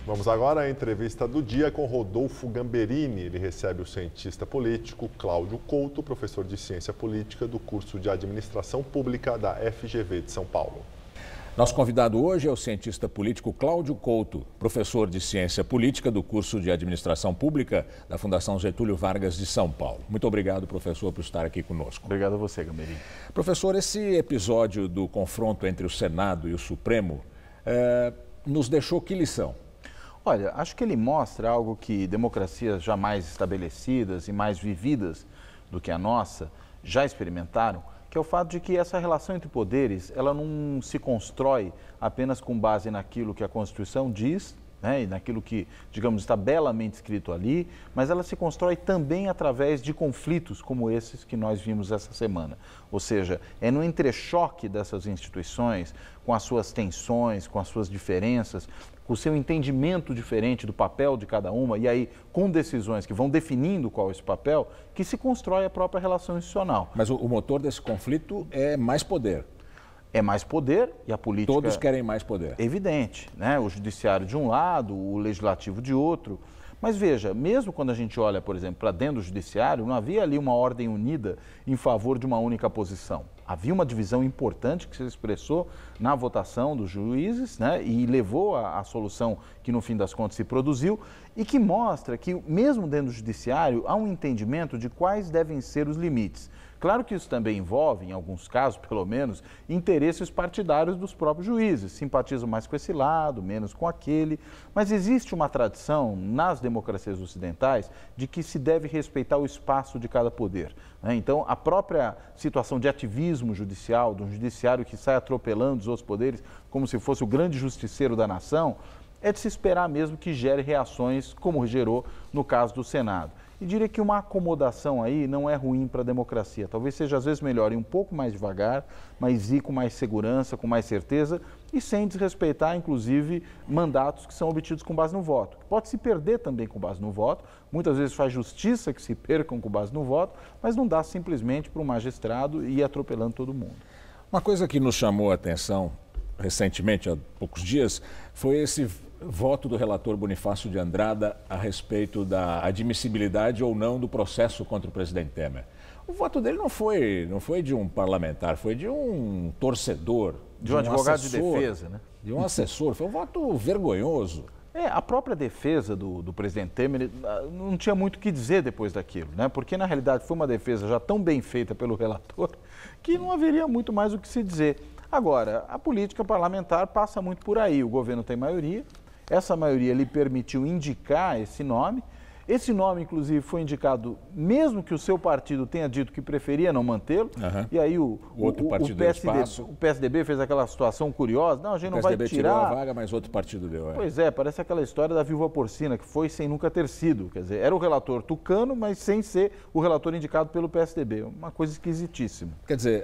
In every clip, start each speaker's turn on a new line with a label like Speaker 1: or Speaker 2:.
Speaker 1: Vamos agora à entrevista do dia com Rodolfo Gamberini. Ele recebe o cientista político Cláudio Couto, professor de Ciência Política do curso de Administração Pública da FGV de São Paulo.
Speaker 2: Nosso convidado hoje é o cientista político Cláudio Couto, professor de Ciência Política do curso de Administração Pública da Fundação Getúlio Vargas de São Paulo. Muito obrigado, professor, por estar aqui conosco.
Speaker 3: Obrigado a você, Gamberini.
Speaker 2: Professor, esse episódio do confronto entre o Senado e o Supremo nos deixou que lição?
Speaker 3: Olha, acho que ele mostra algo que democracias já mais estabelecidas e mais vividas do que a nossa já experimentaram, que é o fato de que essa relação entre poderes, ela não se constrói apenas com base naquilo que a Constituição diz, né, e naquilo que, digamos, está belamente escrito ali, mas ela se constrói também através de conflitos como esses que nós vimos essa semana. Ou seja, é no entrechoque dessas instituições, com as suas tensões, com as suas diferenças, com o seu entendimento diferente do papel de cada uma, e aí com decisões que vão definindo qual é esse papel, que se constrói a própria relação institucional.
Speaker 2: Mas o motor desse conflito é mais poder.
Speaker 3: É mais poder e a política...
Speaker 2: Todos querem mais poder.
Speaker 3: Evidente, né? O judiciário de um lado, o legislativo de outro. Mas veja, mesmo quando a gente olha, por exemplo, para dentro do judiciário, não havia ali uma ordem unida em favor de uma única posição. Havia uma divisão importante que se expressou na votação dos juízes, né, e levou à solução que, no fim das contas, se produziu e que mostra que, mesmo dentro do judiciário, há um entendimento de quais devem ser os limites. Claro que isso também envolve, em alguns casos, pelo menos, interesses partidários dos próprios juízes. Simpatizam mais com esse lado, menos com aquele. Mas existe uma tradição nas democracias ocidentais de que se deve respeitar o espaço de cada poder, né? Então, a própria situação de ativismo judicial, de um judiciário que sai atropelando os outros poderes, como se fosse o grande justiceiro da nação, é de se esperar mesmo que gere reações como gerou no caso do Senado. E diria que uma acomodação aí não é ruim para a democracia. Talvez seja, às vezes, melhor ir um pouco mais devagar, mas ir com mais segurança, com mais certeza e sem desrespeitar, inclusive, mandatos que são obtidos com base no voto. Pode se perder também com base no voto, muitas vezes faz justiça que se percam com base no voto, mas não dá simplesmente para um magistrado ir atropelando todo mundo.
Speaker 2: Uma coisa que nos chamou a atenção recentemente, há poucos dias, foi esse voto do relator Bonifácio de Andrada a respeito da admissibilidade ou não do processo contra o presidente Temer. O voto dele não foi de um parlamentar, foi de um torcedor,
Speaker 3: de um advogado
Speaker 2: assessor,
Speaker 3: de defesa, né?
Speaker 2: De um assessor. Foi um voto vergonhoso.
Speaker 3: A própria defesa do presidente Temer não tinha muito o que dizer depois daquilo, né? Porque, na realidade, foi uma defesa já tão bem feita pelo relator que não haveria muito mais o que se dizer. Agora, a política parlamentar passa muito por aí. O governo tem maioria, essa maioria lhe permitiu indicar esse nome. Esse nome, inclusive, foi indicado mesmo que o seu partido tenha dito que preferia não mantê-lo. E aí o PSDB fez aquela situação curiosa. Não, a gente não vai tirar...
Speaker 2: O PSDB tirou a vaga, mas outro partido deu.
Speaker 3: Pois é, parece aquela história da viúva porcina, que foi sem nunca ter sido. Quer dizer, era o relator tucano, mas sem ser o relator indicado pelo PSDB. Uma coisa esquisitíssima.
Speaker 2: Quer dizer,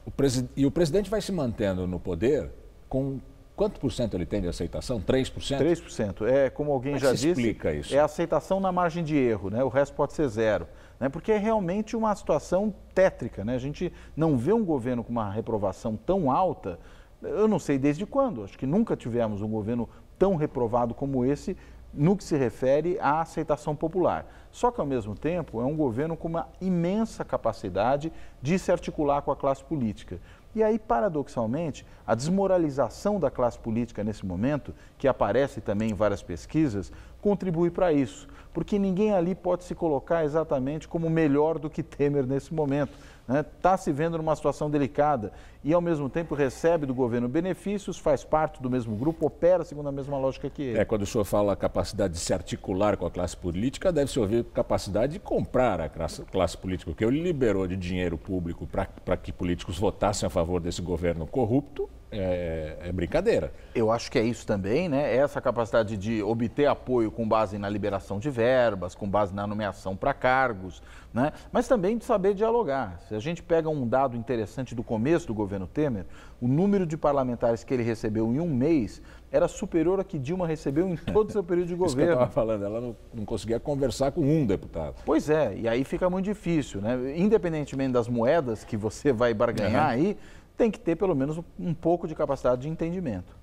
Speaker 2: o presidente vai se mantendo no poder com... Quanto por cento ele tem de aceitação? 3%?
Speaker 3: 3%. É, como alguém já disse,
Speaker 2: explica isso?
Speaker 3: É a aceitação na margem de erro, né? O resto pode ser zero, né? Porque é realmente uma situação tétrica, né? A gente não vê um governo com uma reprovação tão alta, eu não sei desde quando, acho que nunca tivemos um governo tão reprovado como esse no que se refere à aceitação popular. Só que, ao mesmo tempo, é um governo com uma imensa capacidade de se articular com a classe política. E aí, paradoxalmente, a desmoralização da classe política nesse momento, que aparece também em várias pesquisas, contribui para isso. Porque ninguém ali pode se colocar exatamente como melhor do que Temer nesse momento. Está se vendo numa situação delicada e, ao mesmo tempo, recebe do governo benefícios, faz parte do mesmo grupo, opera segundo a mesma lógica que ele.
Speaker 2: Quando o senhor fala a capacidade de se articular com a classe política, deve-se ouvir capacidade de comprar a classe política, porque ele liberou de dinheiro público para que políticos votassem a favor desse governo corrupto. É brincadeira.
Speaker 3: Eu acho que é isso também, né? Essa capacidade de obter apoio com base na liberação de verbas, com base na nomeação para cargos, né? Mas também de saber dialogar. Se a gente pega um dado interessante do começo do governo Temer, o número de parlamentares que ele recebeu em um mês era superior a que Dilma recebeu em todo o seu período de governo.
Speaker 2: Isso que eu estava falando, ela não conseguia conversar com um deputado.
Speaker 3: Pois é, e aí fica muito difícil, né? Independentemente das moedas que você vai barganhar aí, tem que ter pelo menos um pouco de capacidade de entendimento.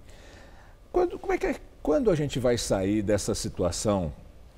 Speaker 2: Como é que Quando a gente vai sair dessa situação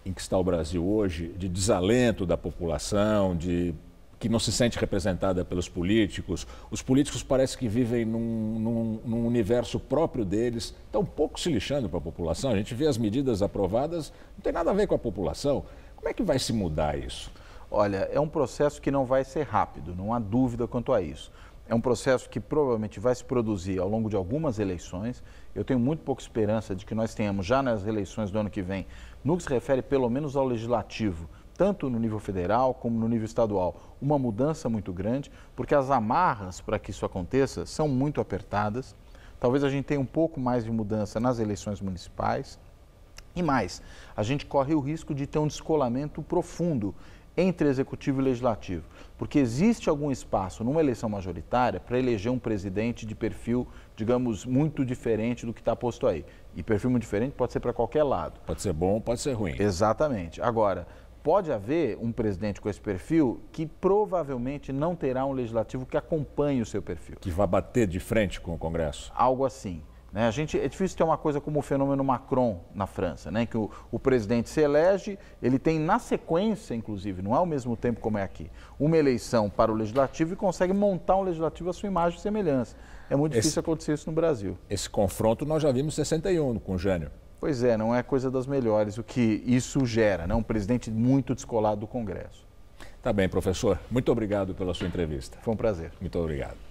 Speaker 2: em que está o Brasil hoje, de desalento da população, que não se sente representada pelos políticos? Os políticos parece que vivem num universo próprio deles, estão um pouco se lixando para a população. A gente vê as medidas aprovadas, não tem nada a ver com a população. Como é que vai se mudar isso?
Speaker 3: Olha, é um processo que não vai ser rápido, não há dúvida quanto a isso. É um processo que provavelmente vai se produzir ao longo de algumas eleições. Eu tenho muito pouca esperança de que nós tenhamos já nas eleições do ano que vem, no que se refere pelo menos ao legislativo, tanto no nível federal como no nível estadual, uma mudança muito grande, porque as amarras para que isso aconteça são muito apertadas. Talvez a gente tenha um pouco mais de mudança nas eleições municipais. E mais, a gente corre o risco de ter um descolamento profundo entre executivo e legislativo, porque existe algum espaço numa eleição majoritária para eleger um presidente de perfil, digamos, muito diferente do que está posto aí. E perfil muito diferente pode ser para qualquer lado.
Speaker 2: Pode ser bom, pode ser ruim.
Speaker 3: Exatamente. Agora, pode haver um presidente com esse perfil que provavelmente não terá um legislativo que acompanhe o seu perfil.
Speaker 2: Que vai bater de frente com o Congresso.
Speaker 3: Algo assim. Né? É difícil ter uma coisa como o fenômeno Macron na França, né? Que o presidente se elege, ele tem na sequência, inclusive, não é ao mesmo tempo como é aqui, uma eleição para o legislativo e consegue montar um legislativo à sua imagem e semelhança. É muito difícil acontecer isso no Brasil.
Speaker 2: Esse confronto nós já vimos em 61 com o Jânio.
Speaker 3: Pois é, não é coisa das melhores o que isso gera, né? Um presidente muito descolado do Congresso.
Speaker 2: Tá bem, professor. Muito obrigado pela sua entrevista.
Speaker 3: Foi um prazer.
Speaker 2: Muito obrigado.